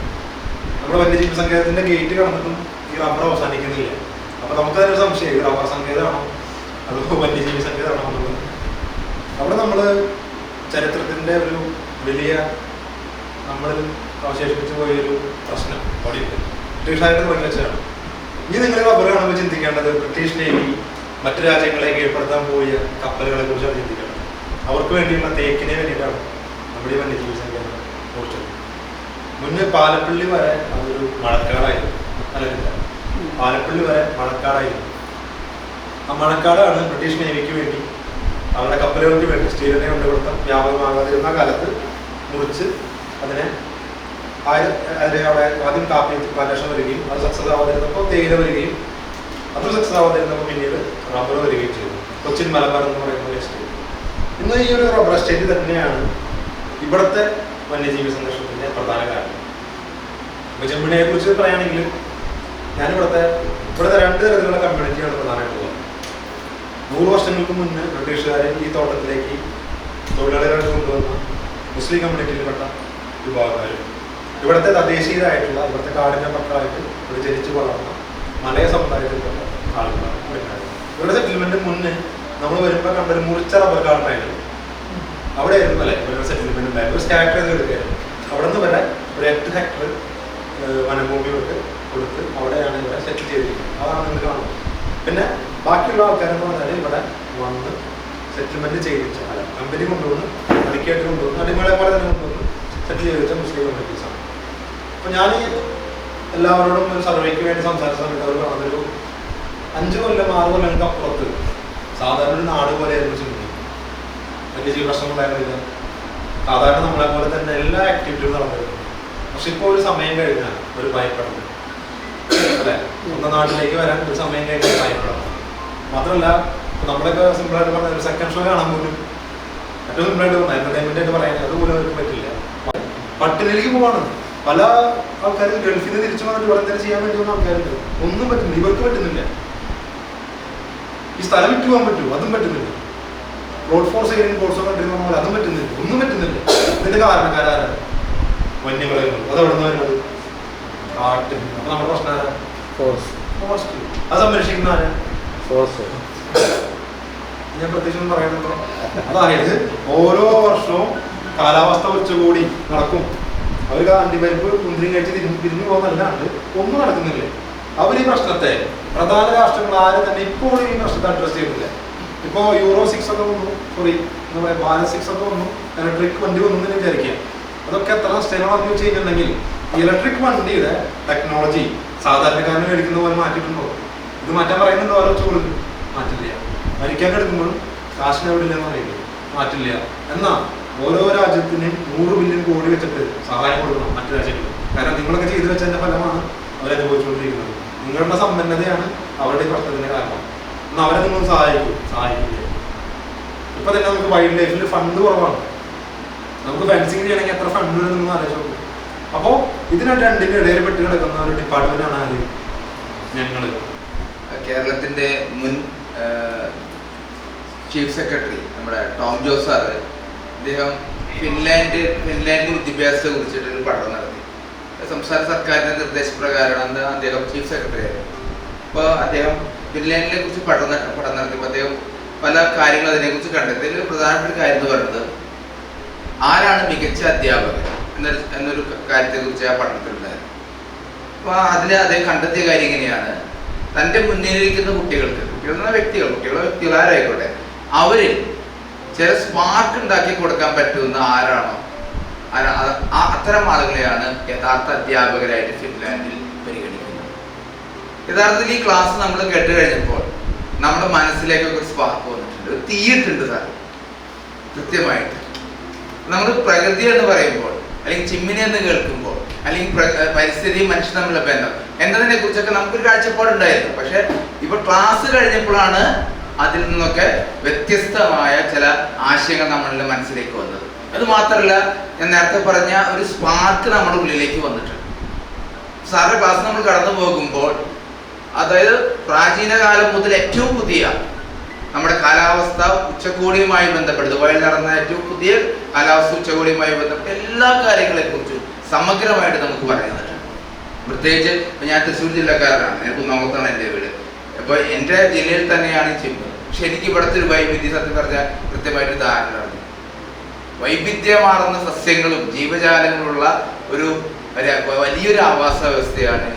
നമ്മുടെ വന്യജീവി സങ്കേതത്തിൻ്റെ ഗേറ്റ് കടന്നിട്ടും ഈ റബ്ബർ അവസാനിക്കുന്നില്ല. അപ്പോൾ നമുക്ക് തന്നെ ഒരു സംശയം, ഇത് റബ്ബർ സങ്കേതമാണോ അതോ വന്യജീവി സങ്കേതമാണോ എന്നുള്ളത്. അവിടെ നമ്മൾ ചരിത്രത്തിൻ്റെ ഒരു വലിയ നമ്മളിൽ അവശേഷിപ്പിച്ചു പോയൊരു പ്രശ്നം അവിടെയുണ്ട്. ബ്രിട്ടീഷായിട്ട് തുടങ്ങി വെച്ചതാണ്. ഇനി നിങ്ങൾ റബ്ബർ കാണുമ്പോൾ ചിന്തിക്കേണ്ടത് ബ്രിട്ടീഷ് നേവി മറ്റു രാജ്യങ്ങളെ കീഴ്പ്പെടുത്താൻ പോയ കപ്പലുകളെ കുറിച്ചാണ് ചിന്തിക്കേണ്ടത്. അവർക്ക് വേണ്ടിയുള്ള തേക്കിനെ വേണ്ടിയിട്ടാണ് നമ്മുടെ ഈ വന്യജീവി സംഘം ഓടിച്ചത്. മുന്നേ പാലപ്പള്ളി വരെ അതൊരു മഴക്കാടായിരുന്നു. അല്ല, പാലപ്പള്ളി വരെ മഴക്കാടായിരുന്നു. ആ മഴക്കാടാണ് ബ്രിട്ടീഷ് നേവിക്ക് വേണ്ടി അവരുടെ കപ്പലുകൾക്ക് വേണ്ടി സ്റ്റീലിനെ കണ്ടുപിടുത്തം വ്യാപകമാകാതിരുന്ന കാലത്ത് മുറിച്ച് അതിനെ അവിടെ ആദ്യം കാപ്പി പ്ലാന്റേഷൻ വരികയും അത് സക്സസ് ആവാതിരുന്നപ്പോൾ തേയില വരികയും അത് സക്സസ് ആവാതിരുന്നപ്പോൾ പിന്നീട് റബ്ബർ വരികയും ചെയ്തു. കൊച്ചിൻ മലബാർ എന്ന് പറയുന്ന ഒരു എസ്റ്റേറ്റ്. ഇന്ന് ഈ ഒരു റബ്ബർ എസ്റ്റേറ്റ് തന്നെയാണ് ഇവിടുത്തെ വന്യജീവി സംരക്ഷണത്തിൻ്റെ പ്രധാന കാരണം. ഇപ്പോൾ ചെമ്മിണിയെ കുറിച്ച് പറയുകയാണെങ്കിൽ ഇവിടുത്തെ രണ്ട് തരത്തിലുള്ള കമ്മ്യൂണിറ്റിയാണ് പ്രധാനമായിട്ടുള്ളത്. 100 വർഷങ്ങൾക്ക് മുന്നേ ബ്രിട്ടീഷുകാരെ ഈ തോട്ടത്തിലേക്ക് തൊഴിലാളികളായിട്ട് കൊണ്ടുവന്ന മുസ്ലിം കമ്മ്യൂണിറ്റിയിൽപ്പെട്ട വിഭാഗക്കാരും ഇവിടുത്തെ തദ്ദേശീയരായിട്ടുള്ള ഇവിടുത്തെ കാടിൻ്റെ മക്കളായിട്ട് ഇവിടെ ജനിച്ചു വളർന്ന മലയ സമുദായത്തിൽപ്പെട്ട ആളുകളാണ് ഇവരുടെ സെറ്റിൽമെന്റ് മുന്നേ നമ്മൾ വരുമ്പോൾ കണ്ടൊരു മുറിച്ച റബ്ബർ കാടുണ്ടായിരുന്നു. അവിടെ ആയിരുന്നു അല്ലെ ഇവരുടെ സെറ്റിൽമെന്റ് ഉണ്ടായിരുന്നു. ഒരു സ്റ്റാക്ടർ എടുക്കുകയായിരുന്നു. അവിടെ നിന്ന് വരെ ഒരു 8 ഹെക്ടർ വനഭൂമികൾക്ക് കൊടുത്ത് അവിടെയാണ് ഇവിടെ സെറ്റിൽ ചെയ്തിരിക്കുന്നത്. അതാണ് നിങ്ങൾ കാണുന്നത്. പിന്നെ ബാക്കിയുള്ള ആൾക്കാരെന്ന് പറഞ്ഞാൽ ഇവിടെ വന്ന് സെറ്റിൽമെന്റ് ചെയ്തിച്ച കമ്പനി കൊണ്ടുവന്ന് അടിക്കായിട്ട് കൊണ്ടുവന്ന് അടിമകളെ പോലെ തന്നെ കൊണ്ടുവന്ന് സെറ്റിൽ ചെയ്തിച്ച മുസ്ലിം കമ്മ്യൂണിറ്റീസാണ്. അപ്പോൾ ഞാൻ എല്ലാവരോടും ഒരു സർവേക്ക് വേണ്ടി സംസാരിച്ച സമയത്ത് അവർ പറഞ്ഞൊരു 5 കൊല്ലം 6 കൊല്ലങ്ങൾക്ക് അപ്പുറത്ത് സാധാരണ ഒരു നാട് പോലെയായിരുന്നു ചിന്തിക്കും. വലിയ ജീവ പ്രശ്നങ്ങളുണ്ടായിരുന്നില്ല. സാധാരണ നമ്മളെ പോലെ തന്നെ എല്ലാ ആക്ടിവിറ്റികളും നടന്നിരുന്നു. പക്ഷെ ഇപ്പോൾ ഒരു സമയം കഴിഞ്ഞാൽ ഒരു ഭയപ്പെടുന്നു അല്ലെ, സ്വന്തം നാട്ടിലേക്ക് വരാൻ ഒരു സമയം കഴിഞ്ഞാൽ ഭയപ്പെടണം. മാത്രമല്ല നമ്മളൊക്കെ സിമ്പിളായിട്ട് പറഞ്ഞ ഒരു സെക്കൻഡ് ഷോ കാണാൻ പോലും ഏറ്റവും സിമ്പിളായിട്ട് പറഞ്ഞാൽ എന്റർടൈൻമെന്റ് ആയിട്ട് പറയാൻ അതുപോലും അവർക്ക് പറ്റില്ല. പട്ടിണിയിലേക്ക് പോവാണ്. പല ആൾക്കാരും ഗൾഫിൽ നിന്ന് തിരിച്ചു വന്നിട്ട് ഇവിടെ തന്നെ ചെയ്യാൻ വേണ്ടി വന്ന ആൾക്കാരുണ്ട്. ഒന്നും പറ്റുന്നില്ല, ഇവർക്ക് പറ്റുന്നില്ല. ഈ സ്ഥലം വിട്ടു പോകാൻ പറ്റുമോ? അതും പറ്റുന്നില്ല. റോഡ് ഫോർ സൈഡിങ് കോഴ്സോ കണ്ടിരുന്ന പോലെ അതും പറ്റുന്നില്ല, ഒന്നും പറ്റുന്നില്ല. ഇതിന്റെ കാരണക്കാരാണ് വന്യമൃഗങ്ങൾ. അതെവിടെ നിന്ന് വരുന്നത്? കാട്ട്. അപ്പൊ നമ്മുടെ പ്രശ്നം ആരാ? ഫോറസ്റ്റ്. അത് സംരക്ഷിക്കുന്ന ആരാ? ഞാൻ പ്രത്യേകിച്ച് പറയുന്നത് അതായത് ഓരോ വർഷവും കാലാവസ്ഥ ഉച്ചകൂടി നടക്കും. അവർ അണ്ടിപ്പരിപ്പ് മുന്തിരി കഴിച്ച് തിരിഞ്ഞു പോകുന്നല്ലാണ്ട് ഒന്നും നടക്കുന്നില്ലേ. അവർ ഈ പ്രശ്നത്തെ പ്രധാന രാഷ്ട്രങ്ങൾ ആരും തന്നെ ഇപ്പോഴും ഈ പ്രശ്നത്തെ അഡ്രസ് ചെയ്യുന്നില്ല. ഇപ്പോൾ യൂറോ 6 ഒക്കെ വന്നു, എന്താ പറയുക, ഭാരത് 6 ഒക്കെ വന്നു, ഇലക്ട്രിക് വണ്ടി വന്നു എന്ന് വിചാരിക്കുക. അതൊക്കെ എത്ര നഷ്ടങ്ങളാണെന്ന് വെച്ച് കഴിഞ്ഞിട്ടുണ്ടെങ്കിൽ ഇലക്ട്രിക് വണ്ടിയുടെ ടെക്നോളജി സാധാരണക്കാരന് മേടിക്കുന്ന പോലെ മാറ്റിയിട്ടുണ്ടോ? ഇത് മാറ്റാൻ പറയുന്നുണ്ടോ? ആലോചിച്ചോളൂ. മാറ്റില്ല. മരിക്കാൻ കിടക്കുമ്പോഴും കാശിന് എവിടെ ഇല്ലെന്ന് പറയുന്നത് മാറ്റില്ല. എന്നാൽ ഓരോ രാജ്യത്തിനും 100 ബില്യൺ കോടി വെച്ചിട്ട് സഹായം കൊടുക്കണം മറ്റു രാജ്യങ്ങൾ. കാരണം നിങ്ങളൊക്കെ ചെയ്തു വെച്ചതിന്റെ ഫലമാണ് അവരനുഭവിച്ചുകൊണ്ടിരിക്കുന്നത്. നിങ്ങളുടെ സമ്പന്നതയാണ് അവരുടെ പ്രശ്നത്തിന്റെ കാരണം. എന്നാൽ അവരെ നിങ്ങൾ സഹായിക്കില്ല. ഇപ്പൊ തന്നെ നമുക്ക് വൈൽഡ് ലൈഫിൽ ഫണ്ട് കുറവാണ്. നമുക്ക് ഫെൻസിങ് ചെയ്യണമെങ്കിൽ എത്ര ഫണ്ട് വേണമെന്ന് ആലോചിച്ചു നോക്കും. അപ്പോൾ ഇതിനെ രണ്ടിന്റെ ഇടയിൽ പെട്ട് കിടക്കുന്ന ഒരു ഡിപ്പാർട്ട്മെന്റാണ് ആര്? ഞങ്ങള്. കേരളത്തിന്റെ മുൻ ചീഫ് സെക്രട്ടറി നമ്മുടെ ടോം ജോസ് സാറ്, അദ്ദേഹം ഫിൻലാൻഡിൽ വിദ്യാഭ്യാസത്തെ കുറിച്ചിട്ടൊരു പഠനം നടത്തി. സംസ്ഥാന സർക്കാരിന്റെ നിർദ്ദേശപ്രകാരമാണ് അദ്ദേഹം ചീഫ് സെക്രട്ടറി ആയത്. അപ്പോൾ അദ്ദേഹം ഫിൻലാൻഡിനെ കുറിച്ച് പഠനം നടത്തിയപ്പോൾ അദ്ദേഹം പല കാര്യങ്ങൾ അതിനെക്കുറിച്ച് കണ്ടെത്തി. ഇതിൽ പ്രധാനപ്പെട്ട കാര്യം എന്ന് പറയുന്നത് ആരാണ് മികച്ച അധ്യാപകർ എന്നൊരു കാര്യത്തെക്കുറിച്ച് ആ പഠനത്തിലുണ്ടായിരുന്നു. അപ്പോൾ അതിൽ അദ്ദേഹം കണ്ടെത്തിയ കാര്യം ഇങ്ങനെയാണ്: തൻ്റെ മുന്നിലിരിക്കുന്ന കുട്ടികളെന്ന വ്യക്തികൾ ആരായിക്കോട്ടെ, അവരിൽ ചില സ്മാർട്ട് ഉണ്ടാക്കി കൊടുക്കാൻ പറ്റുന്ന ആരാണോ അത്തരം ആളുകളെയാണ് യഥാർത്ഥ അധ്യാപകരായിട്ട് ഫിൻലാൻഡിൽ പരിഗണിക്കുന്നത്. യഥാർത്ഥത്തിൽ ഈ ക്ലാസ് നമ്മൾ കേട്ട് കഴിഞ്ഞപ്പോൾ നമ്മുടെ മനസ്സിലേക്കൊക്കെ ഒരു സ്പാർക്ക് വന്നിട്ടുണ്ട്, ഒരു തീയിട്ടുണ്ട് സാർ. കൃത്യമായിട്ട് നമ്മൾ പ്രകൃതി എന്ന് പറയുമ്പോൾ, അല്ലെങ്കിൽ ചിമ്മിനി എന്ന് കേൾക്കുമ്പോൾ, അല്ലെങ്കിൽ പരിസ്ഥിതി മനുഷ്യൻ തമ്മിലുള്ള ബന്ധം എന്നതിനെ കുറിച്ചൊക്കെ നമുക്കൊരു കാഴ്ചപ്പാടുണ്ടായിരുന്നു. പക്ഷെ ഇപ്പൊ ക്ലാസ് കഴിഞ്ഞപ്പോഴാണ് അതിൽ നിന്നൊക്കെ വ്യത്യസ്തമായ ചില ആശയങ്ങൾ നമ്മളുടെ മനസ്സിലേക്ക് വന്നത്. അത് മാത്രമല്ല, ഞാൻ നേരത്തെ പറഞ്ഞ ഒരു സ്പാർക്ക് നമ്മുടെ ഉള്ളിലേക്ക് വന്നിട്ടുണ്ട്. സാറിന്റെ ക്ലാസ് നമ്മൾ കടന്നു പോകുമ്പോൾ, അതായത് പ്രാചീന കാലം മുതൽ ഏറ്റവും പുതിയ നമ്മുടെ കാലാവസ്ഥ ഉച്ചകോടിയുമായി ബന്ധപ്പെട്ട് ദുബായിൽ നടന്ന ഏറ്റവും പുതിയ കാലാവസ്ഥ ഉച്ചകോടിയുമായി ബന്ധപ്പെട്ട എല്ലാ കാര്യങ്ങളെ കുറിച്ചും സമഗ്രമായിട്ട് നമുക്ക് പറയുന്നുണ്ട്. പ്രത്യേകിച്ച് ഞാൻ തൃശ്ശൂർ ജില്ലക്കാരനാണ്, ഞാൻ കുന്നംകുളത്താണ് എൻ്റെ വീട്. അപ്പോൾ എൻ്റെ ജില്ലയിൽ തന്നെയാണ് ഈ ചിമ്പ്. പക്ഷെ എനിക്ക് ഇവിടുത്തെ ഒരു വൈവിധ്യ സത്യം പറഞ്ഞാൽ കൃത്യമായിട്ട് ധാരണ. വൈവിധ്യമാർന്ന സസ്യങ്ങളും ജീവജാലങ്ങളുള്ള ഒരു വലിയൊരു ആവാസ വ്യവസ്ഥയാണ്.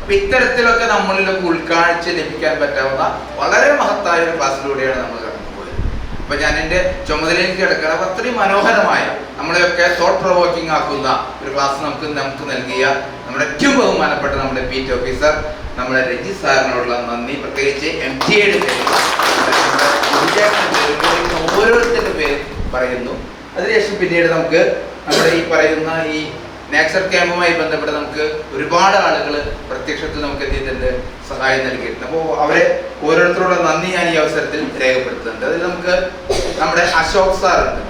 അപ്പൊ ഇത്തരത്തിലൊക്കെ നമ്മളിലൊക്കെ ഉൾക്കാഴ്ച ലഭിക്കാൻ പറ്റാവുന്ന വളരെ മഹത്തായ ഒരു ക്ലാസ്സിലൂടെയാണ് നമ്മൾ കടന്നുപോയത്. അപ്പൊ ഞാൻ എൻ്റെ ചുമതലയിലേക്ക് കിടക്കണം. അപ്പൊ അത്രയും മനോഹരമായ നമ്മളെയൊക്കെ തോട്ട് പ്രൊവോക്കിംഗ് ആക്കുന്ന ഒരു ക്ലാസ് നമുക്ക് നൽകിയ നമ്മുടെ ഏറ്റവും ബഹുമാനപ്പെട്ട നമ്മുടെ പീറ്റ് ഓഫീസർ നമ്മുടെ രഞ്ജിത്ത് സാറിനോടുള്ള നന്ദി, പ്രത്യേകിച്ച് MTA-യുടെ ഓരോരുത്തരുടെ പേര് പറയുന്നു. അതിനുശേഷം പിന്നീട് നമുക്ക് നമ്മുടെ ഈ പറയുന്ന ഈ നേച്ചർ ക്യാമ്പുമായി ബന്ധപ്പെട്ട് നമുക്ക് ഒരുപാട് ആളുകൾ പ്രത്യക്ഷത്തിൽ നമുക്ക് എന്ത് ചെയ്തിട്ടുണ്ട്, സഹായം നൽകിയിട്ടുണ്ട്. അപ്പോൾ അവരെ ഓരോരുത്തരോടുള്ള നന്ദി ഞാൻ ഈ അവസരത്തിൽ രേഖപ്പെടുത്തുന്നുണ്ട്. അതിൽ നമുക്ക് നമ്മുടെ അശോക് സാറുണ്ട്.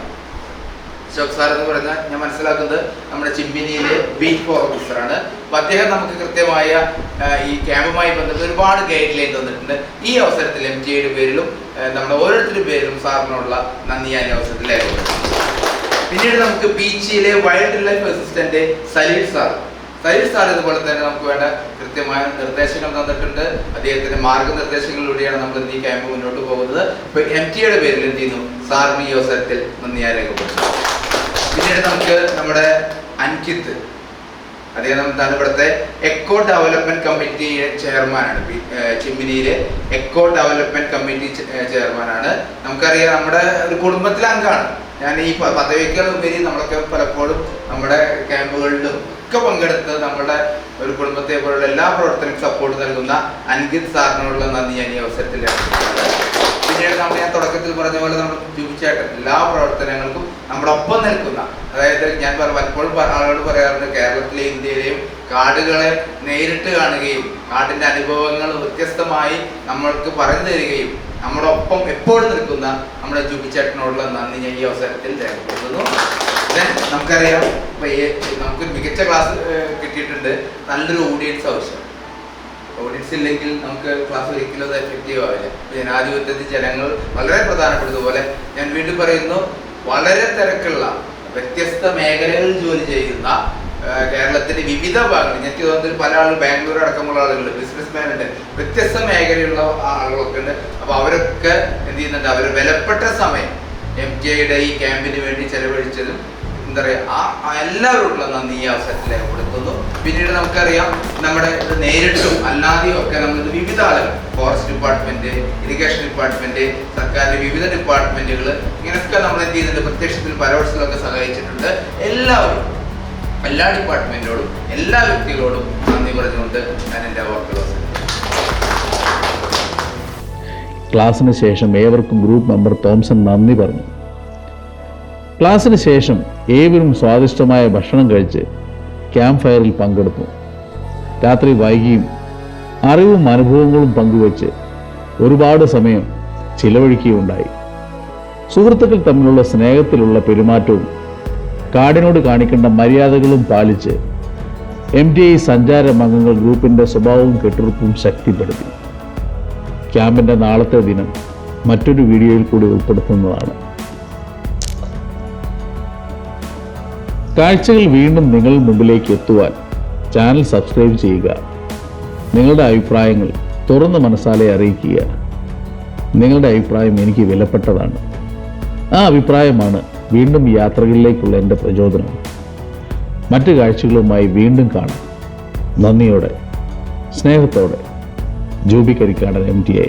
അശോക് സാർ എന്ന് പറഞ്ഞാൽ ഞാൻ മനസ്സിലാക്കുന്നത് നമ്മുടെ ചിമ്മിനിയിലെ ബീറ്റ് ഓഫീസറാണ്. അപ്പോൾ അദ്ദേഹം നമുക്ക് കൃത്യമായ ഈ ക്യാമ്പുമായി ബന്ധപ്പെട്ട് ഒരുപാട് ഗൈഡ് ലൈൻ തന്നിട്ടുണ്ട്. ഈ അവസരത്തിൽ MTA-യുടെ പേരിലും നമ്മുടെ ഓരോരുത്തരുടെ പേരിലും സാറിനുള്ള നന്ദി ഞാൻ ഈ അവസരത്തിൽ രേഖപ്പെടുത്തുന്നു. പിന്നീട് നമുക്ക് ബീച്ചിലെ wildlife assistant Salil sir ഇതുപോലെ തന്നെ നമുക്ക് വേണ്ട കൃത്യമായ നിർദ്ദേശങ്ങൾ തന്നിട്ടുണ്ട്. അദ്ദേഹത്തിന്റെ മാർഗനിർദ്ദേശങ്ങളിലൂടെയാണ് നമ്മൾ ഈ ക്യാമ്പ് മുന്നോട്ട് പോകുന്നത്. ഇപ്പൊ MTA-യുടെ പേരിൽ എന്ത് ചെയ്യുന്നു, സാറിന് ഈ അവസരത്തിൽ നന്ദി രേഖപ്പെടുത്തുന്നു. പിന്നീട് നമുക്ക് നമ്മുടെ അൻകിത്ത്, അദ്ദേഹം എന്താണ് ഇവിടുത്തെ എക്കോ ഡെവലപ്മെന്റ് കമ്മിറ്റി ചെയർമാനാണ്. ചിമ്മിനിയിലെ എക്കോ ഡെവലപ്മെന്റ് കമ്മിറ്റി ചെയർമാനാണ്. നമുക്കറിയാം നമ്മുടെ ഒരു കുടുംബത്തിലെ അംഗമാണ്. ഞാൻ ഈ പദവികൾ ഉപരി നമ്മളൊക്കെ പലപ്പോഴും നമ്മുടെ ക്യാമ്പുകളിലും ഒക്കെ പങ്കെടുത്ത് നമ്മുടെ ഒരു കുടുംബത്തെ പോലുള്ള എല്ലാ പ്രവർത്തനവും സപ്പോർട്ട് നൽകുന്ന അൻകിത് സാറിനോടുള്ള നന്ദി ഞാൻ ഈ അവസരത്തിൽ പിന്നീട് ഞാൻ തുടക്കത്തിൽ പറഞ്ഞ പോലെ നമ്മൾ ജൂബിച്ചേട്ടൻ എല്ലാ പ്രവർത്തനങ്ങൾക്കും നമ്മുടെ ഒപ്പം നിൽക്കുന്ന, അതായത് ഞാൻ പലപ്പോഴും ആളോട് പറയാറുണ്ട്, കേരളത്തിലെയും ഇന്ത്യയിലെയും കാടുകളെ നേരിട്ട് കാണുകയും കാടിൻ്റെ അനുഭവങ്ങൾ വ്യത്യസ്തമായി നമ്മൾക്ക് പറഞ്ഞു തരികയും നമ്മുടെ ഒപ്പം എപ്പോഴും നിൽക്കുന്ന നമ്മുടെ ജൂബിച്ചേട്ടനോടുള്ള നന്ദി ഞാൻ ഈ അവസരത്തിൽ രേഖപ്പെടുത്തുന്നു. നമുക്കറിയാം നമുക്ക് മികച്ച ക്ലാസ് കിട്ടിയിട്ടുണ്ട്. നല്ലൊരു ഓഡിയൻസ് ആവശ്യം. ഓഡിയൻസ് ഇല്ലെങ്കിൽ നമുക്ക് ക്ലാസ് ഒരിക്കലും അത് എഫക്റ്റീവ് ആവില്ല. ജനാധിപത്യത്തിൽ ജനങ്ങൾ വളരെ പ്രധാനപ്പെട്ടതുപോലെ ഞാൻ വീണ്ടും പറയുന്നു, വളരെ തിരക്കുള്ള വ്യത്യസ്ത മേഖലകളിൽ ജോലി ചെയ്യുന്ന കേരളത്തിന്റെ വിവിധ ഭാഗങ്ങൾ, എനിക്ക് തോന്നുന്നത് പല ആളുകൾ ബാംഗ്ലൂർ അടക്കമുള്ള ആളുകളുണ്ട്, ബിസിനസ്മാൻ ഉണ്ട്, വ്യത്യസ്ത മേഖലയിലുള്ള ആളുകളൊക്കെ ഉണ്ട്. അപ്പൊ അവരൊക്കെ എന്ത് ചെയ്യുന്നുണ്ട്, അവർ വിലപ്പെട്ട സമയം MTA-യുടെ ഈ ക്യാമ്പിന് വേണ്ടി ചെലവഴിച്ചതും എന്താ പറയുക എല്ലാവരോടുള്ള നന്ദി ഈ അവസരത്തിൽ രേഖപ്പെടുത്തുന്നു. പിന്നീട് നമുക്കറിയാം നമ്മുടെ നേരിട്ടും അല്ലാതെയും ഒക്കെ നമ്മൾ വിവിധ ആളുകൾ, ഫോറസ്റ്റ് ഡിപ്പാർട്ട്മെന്റ്, ഇറിഗേഷൻ ഡിപ്പാർട്ട്മെന്റ്, സർക്കാരിന്റെ വിവിധ ഡിപ്പാർട്ട്മെന്റുകൾ, ഇങ്ങനെയൊക്കെ നമ്മൾ എന്ത് ചെയ്യുന്നുണ്ട്, പ്രത്യക്ഷത്തിലും പരോക്ഷത്തിലൊക്കെ സഹായിച്ചിട്ടുണ്ട്. എല്ലാ ഡിപ്പാർട്ട്മെന്റിനോടും എല്ലാ വ്യക്തികളോടും നന്ദി പറഞ്ഞുകൊണ്ട് ഞാൻ എൻ്റെ വാക്കുകൾ ക്ലാസ്സിന് ശേഷം ഏവർക്കും ഗ്രൂപ്പ് മെമ്പർ തോംസൺ നന്ദി പറഞ്ഞു. ക്ലാസ്സിന് ശേഷം ഏവരും സ്വാദിഷ്ടമായ ഭക്ഷണം കഴിച്ച് ക്യാമ്പ് ഫയറിൽ പങ്കെടുത്തു. രാത്രി വൈകിയും അറിവും അനുഭവങ്ങളും പങ്കുവച്ച് ഒരുപാട് സമയം ചിലവഴിക്കുകയുണ്ടായി. സുഹൃത്തുക്കൾ തമ്മിലുള്ള സ്നേഹത്തിലുള്ള പെരുമാറ്റവും കാടിനോട് കാണിക്കേണ്ട മര്യാദകളും പാലിച്ച് MTA സഞ്ചാര അംഗങ്ങൾ ഗ്രൂപ്പിൻ്റെ സ്വഭാവവും കെട്ടുറപ്പും ശക്തിപ്പെടുത്തി. ക്യാമ്പിൻ്റെ നാളത്തെ ദിനം മറ്റൊരു വീഡിയോയിൽ കൂടി ഉൾപ്പെടുത്തുന്നതാണ്. കാഴ്ചകൾ വീണ്ടും നിങ്ങളുടെ മുമ്പിലേക്ക് എത്തുവാൻ ചാനൽ സബ്സ്ക്രൈബ് ചെയ്യുക. നിങ്ങളുടെ അഭിപ്രായങ്ങൾ തുറന്ന മനസ്സാലെ അറിയിക്കുക. നിങ്ങളുടെ അഭിപ്രായം എനിക്ക് വിലപ്പെട്ടതാണ്. ആ അഭിപ്രായമാണ് വീണ്ടും യാത്രകളിലേക്കുള്ള എൻ്റെ പ്രചോദനം. മറ്റു കാഴ്ചകളുമായി വീണ്ടും കാണാം. നന്ദിയോടെ, സ്നേഹത്തോടെ, ജൂബി കരിക്കാടൻ MTA.